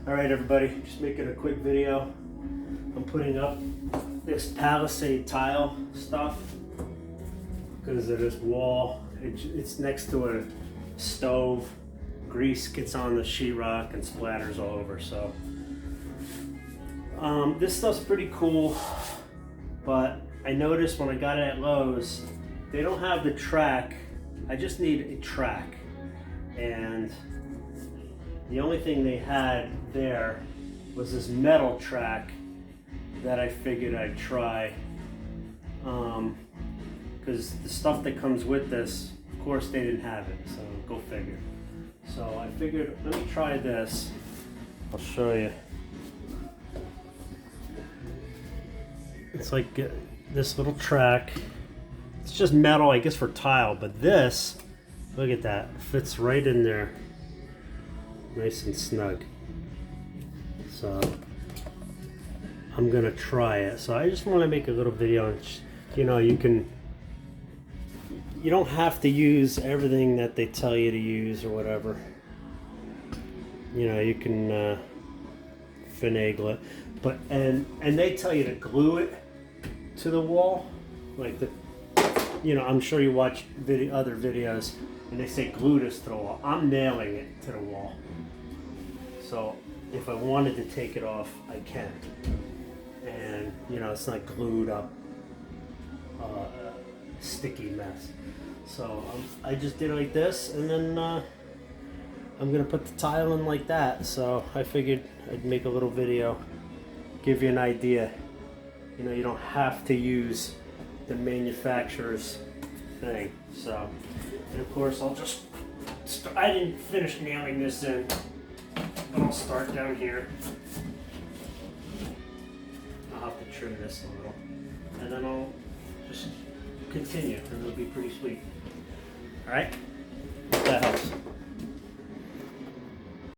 Alright everybody, just making a quick video. I'm putting up this Palisade tile stuff because of this wall. It's next to a stove. Grease gets on the sheetrock and splatters all over. So this stuff's pretty cool, but I noticed when I got it at Lowe's, they don't have the track. I just need a track, and the only thing they had there was this metal track that I figured I'd try, because the stuff that comes with this, of course they didn't have it, so go figure. So I figured, let me try this. I'll show you. It's like this little track. It's just metal, I guess, for tile, but this, look at that, fits right in there. Nice and snug. So I'm gonna try it. So I just want to make a little video. And you don't have to use everything that they tell you to use or whatever. You can finagle it, but and they tell you to glue it to the wall, like the. I'm sure you watch other videos and they say glue this to the wall. I'm nailing it to the wall. So if I wanted to take it off, I can. And it's not glued up, sticky mess. So I just did it like this, and then I'm gonna put the tile in like that. So I figured I'd make a little video, give you an idea. You don't have to use the manufacturer's thing. So, and of course I'll just I didn't finish nailing this in, but I'll start down here. I'll have to trim this a little, and then I'll just continue, and it'll be pretty sweet. All right, that helps.